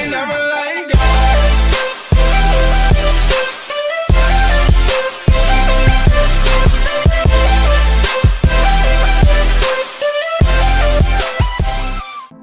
ain't never letting go.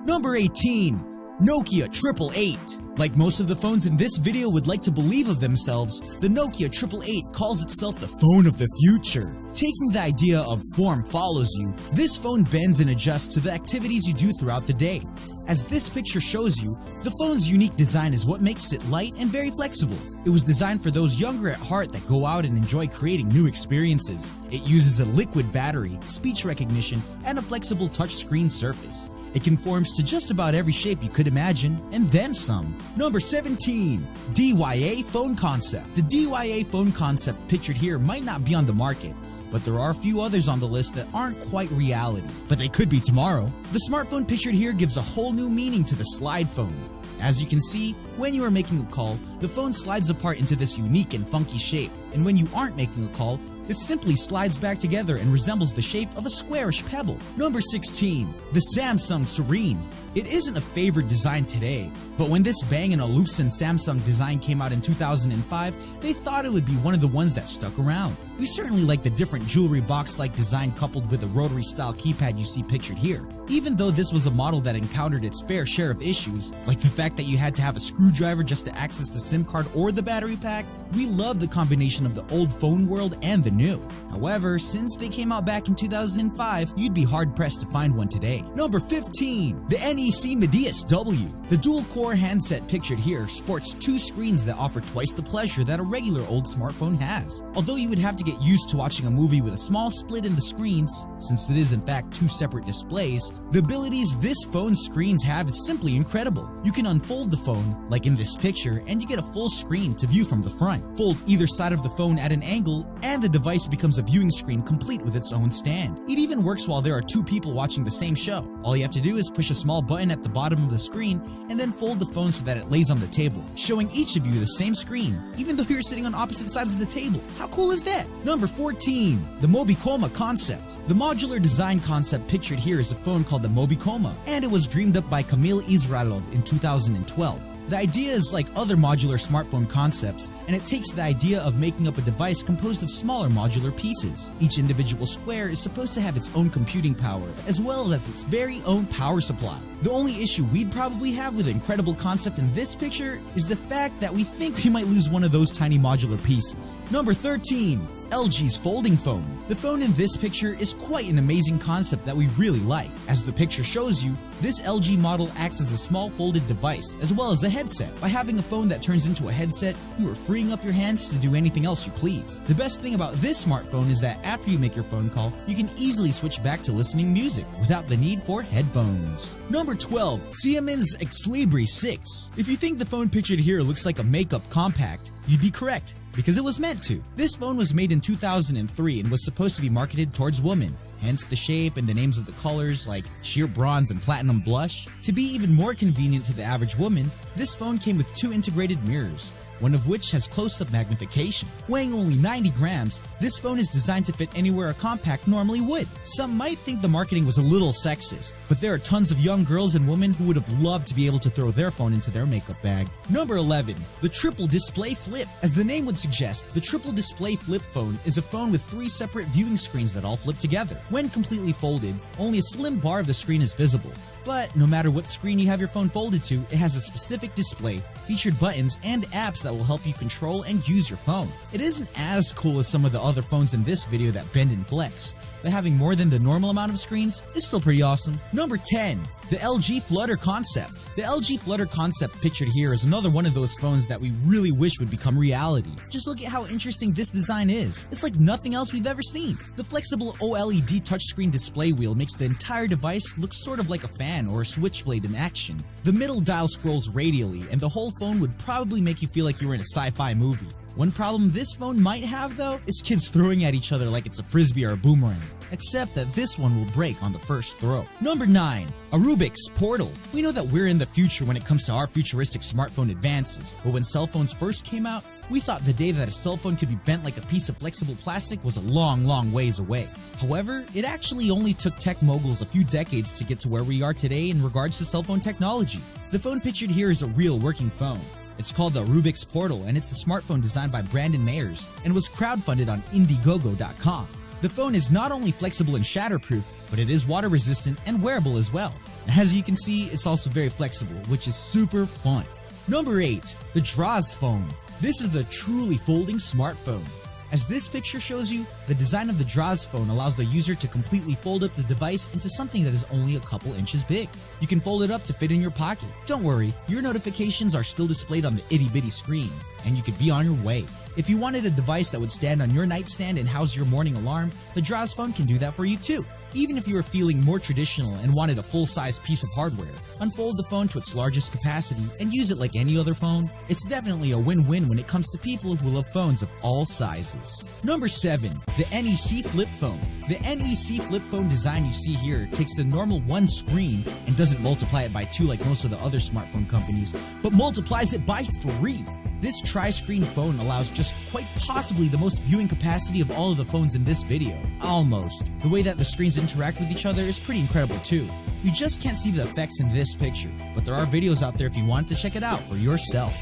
Number 18. Nokia 888. Like most of the phones in this video would like to believe of themselves, the Nokia 888 calls itself the phone of the future. Taking the idea of form follows you, this phone bends and adjusts to the activities you do throughout the day. As this picture shows you, the phone's unique design is what makes it light and very flexible. It was designed for those younger at heart that go out and enjoy creating new experiences. It uses a liquid battery, speech recognition, and a flexible touchscreen surface. It conforms to just about every shape you could imagine, and then some. Number 17. DYA Phone Concept. The DYA phone concept pictured here might not be on the market, but there are a few others on the list that aren't quite reality, but they could be tomorrow. The smartphone pictured here gives a whole new meaning to the slide phone. As you can see, when you are making a call, the phone slides apart into this unique and funky shape, and when you aren't making a call, it simply slides back together and resembles the shape of a squarish pebble. Number 16. The Samsung Serene. It isn't a favorite design today, but when this Bang & Olufsen Samsung design came out in 2005, they thought it would be one of the ones that stuck around. We certainly like the different jewelry box-like design coupled with the rotary-style keypad you see pictured here. Even though this was a model that encountered its fair share of issues, like the fact that you had to have a screwdriver just to access the SIM card or the battery pack, we love the combination of the old phone world and the new. However, since they came out back in 2005, you'd be hard-pressed to find one today. Number 15. The NEC Medius W. The dual-core handset pictured here sports two screens that offer twice the pleasure that a regular old smartphone has. Although you would have to get used to watching a movie with a small split in the screens, since it is in fact two separate displays, the abilities this phone's screens have is simply incredible. You can unfold the phone, like in this picture, and you get a full screen to view from the front. Fold either side of the phone at an angle, and the device becomes a viewing screen complete with its own stand. It even works while there are two people watching the same show. All you have to do is push a small button at the bottom of the screen and then fold the phone so that it lays on the table, showing each of you the same screen, even though you're sitting on opposite sides of the table. How cool is that? Number 14. The Mobicoma Concept. The modular design concept pictured here is a phone called the Mobicoma, and it was dreamed up by Kamil Israilov in 2012. The idea is like other modular smartphone concepts, and it takes the idea of making up a device composed of smaller modular pieces. Each individual square is supposed to have its own computing power, as well as its very own power supply. The only issue we'd probably have with the incredible concept in this picture is the fact that we think we might lose one of those tiny modular pieces. Number 13. LG's folding phone. The phone in this picture is quite an amazing concept that we really like. As the picture shows you, this LG model acts as a small folded device as well as a headset. By having a phone that turns into a headset, you are freeing up your hands to do anything else you please. The best thing about this smartphone is that after you make your phone call, you can easily switch back to listening music without the need for headphones. Number 12. Siemens Xlibris 6. If you think the phone pictured here looks like a makeup compact, you'd be correct, because it was meant to. This phone was made in 2003 and was supposed to be marketed towards women, hence the shape and the names of the colors like sheer bronze and platinum blush. To be even more convenient to the average woman, this phone came with two integrated mirrors, one of which has close-up magnification. Weighing only 90 grams, this phone is designed to fit anywhere a compact normally would. Some might think the marketing was a little sexist, but there are tons of young girls and women who would have loved to be able to throw their phone into their makeup bag. Number 11. The Triple Display Flip. As the name would suggest, the Triple Display Flip phone is a phone with three separate viewing screens that all flip together. When completely folded, only a slim bar of the screen is visible. But no matter what screen you have your phone folded to, it has a specific display, featured buttons, and apps that will help you control and use your phone. It isn't as cool as some of the other phones in this video that bend and flex, but having more than the normal amount of screens is still pretty awesome. Number 10. The LG Flutter Concept. The LG Flutter Concept pictured here is another one of those phones that we really wish would become reality. Just look at how interesting this design is. It's like nothing else we've ever seen. The flexible OLED touchscreen display wheel makes the entire device look sort of like a fan or a switchblade in action. The middle dial scrolls radially, and the whole phone would probably make you feel like you were in a sci-fi movie. One problem this phone might have though is kids throwing at each other like it's a frisbee or a boomerang. Except that this one will break on the first throw. Number 9. A Rubik's Portal. We know that we're in the future when it comes to our futuristic smartphone advances, but when cell phones first came out, we thought the day that a cell phone could be bent like a piece of flexible plastic was a long, long ways away. However, it actually only took tech moguls a few decades to get to where we are today in regards to cell phone technology. The phone pictured here is a real working phone. It's called the Rubik's Portal, and it's a smartphone designed by Brandon Mayers and was crowdfunded on Indiegogo.com. The phone is not only flexible and shatterproof, but it is water resistant and wearable as well. As you can see, it's also very flexible, which is super fun. Number 8. The Draws Phone. This is the truly folding smartphone. As this picture shows you, the design of the Draws phone allows the user to completely fold up the device into something that is only a couple inches big. You can fold it up to fit in your pocket. Don't worry, your notifications are still displayed on the itty-bitty screen, and you could be on your way. If you wanted a device that would stand on your nightstand and house your morning alarm, the Draws phone can do that for you too. Even if you were feeling more traditional and wanted a full-size piece of hardware, unfold the phone to its largest capacity and use it like any other phone. It's definitely a win-win when it comes to people who love phones of all sizes. Number 7. The NEC Flip Phone. The NEC Flip Phone design you see here takes the normal one screen and doesn't multiply it by 2 like most of the other smartphone companies, but multiplies it by 3. This tri-screen phone allows just quite possibly the most viewing capacity of all of the phones in this video. Almost. The way that the screens interact with each other is pretty incredible too. You just can't see the effects in this picture, but there are videos out there if you want to check it out for yourself.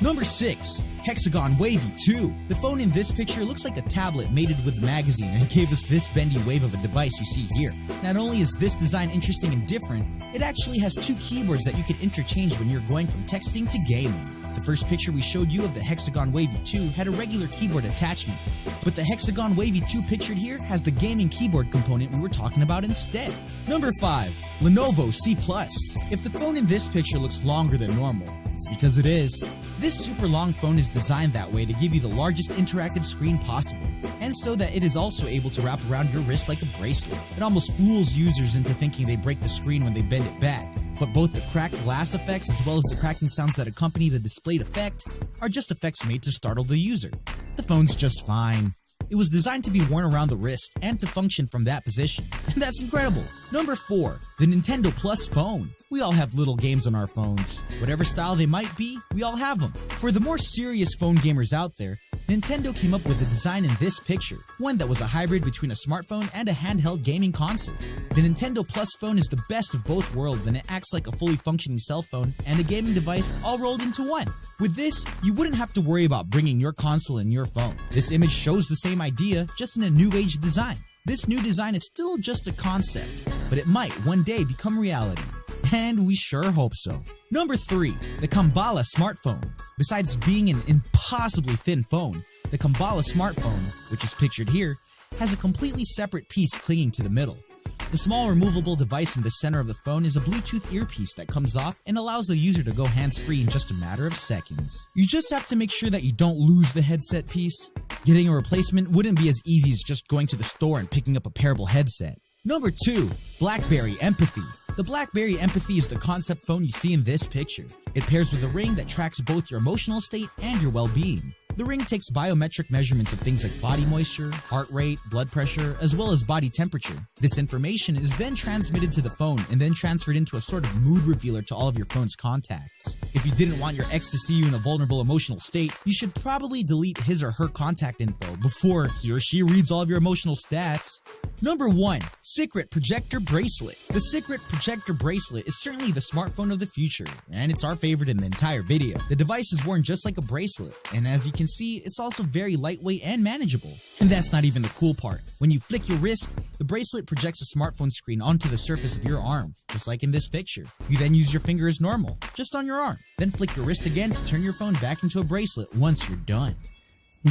Number 6. Hexagon Wavy 2. The phone in this picture looks like a tablet mated with a magazine and gave us this bendy wave of a device you see here. Not only is this design interesting and different, it actually has 2 keyboards that you can interchange when you're going from texting to gaming. The first picture we showed you of the Hexagon Wavy 2 had a regular keyboard attachment, but the Hexagon Wavy 2 pictured here has the gaming keyboard component we were talking about instead. Number 5. Lenovo C+. If the phone in this picture looks longer than normal, it's because it is. This super long phone is designed that way to give you the largest interactive screen possible, and so that it is also able to wrap around your wrist like a bracelet. It almost fools users into thinking they break the screen when they bend it back, but both the cracked glass effects as well as the cracking sounds that accompany the displayed effect are just effects made to startle the user. The phone's just fine. It was designed to be worn around the wrist and to function from that position, and that's incredible. Number 4. The Nintendo Plus Phone. We all have little games on our phones. Whatever style they might be, we all have them. For the more serious phone gamers out there, Nintendo came up with a design in this picture, one that was a hybrid between a smartphone and a handheld gaming console. The Nintendo Plus Phone is the best of both worlds, and it acts like a fully functioning cell phone and a gaming device all rolled into one. With this, you wouldn't have to worry about bringing your console in your phone. This image shows the same idea, just in a new age design. This new design is still just a concept, but it might one day become reality. And we sure hope so. Number 3. The Kambala Smartphone. Besides being an impossibly thin phone, the Kambala Smartphone, which is pictured here, has a completely separate piece clinging to the middle. The small removable device in the center of the phone is a Bluetooth earpiece that comes off and allows the user to go hands-free in just a matter of seconds. You just have to make sure that you don't lose the headset piece. Getting a replacement wouldn't be as easy as just going to the store and picking up a pairable headset. Number 2. BlackBerry Empathy. The BlackBerry Empathy is the concept phone you see in this picture. It pairs with a ring that tracks both your emotional state and your well-being. The ring takes biometric measurements of things like body moisture, heart rate, blood pressure, as well as body temperature. This information is then transmitted to the phone and then transferred into a sort of mood revealer to all of your phone's contacts. If you didn't want your ex to see you in a vulnerable emotional state, you should probably delete his or her contact info before he or she reads all of your emotional stats. Number 1. Secret Projector Bracelet. The Secret Projector Bracelet is certainly the smartphone of the future, and it's our favorite in the entire video. The device is worn just like a bracelet, and as you can see, it's also very lightweight and manageable. And that's not even the cool part. When you flick your wrist, the bracelet projects a smartphone screen onto the surface of your arm, just like in this picture. You then use your finger as normal, just on your arm. Then flick your wrist again to turn your phone back into a bracelet once you're done.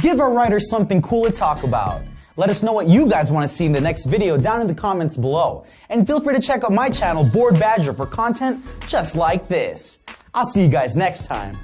Give our writers something cool to talk about. Let us know what you guys want to see in the next video down in the comments below. And feel free to check out my channel, Bored Badger, for content just like this. I'll see you guys next time.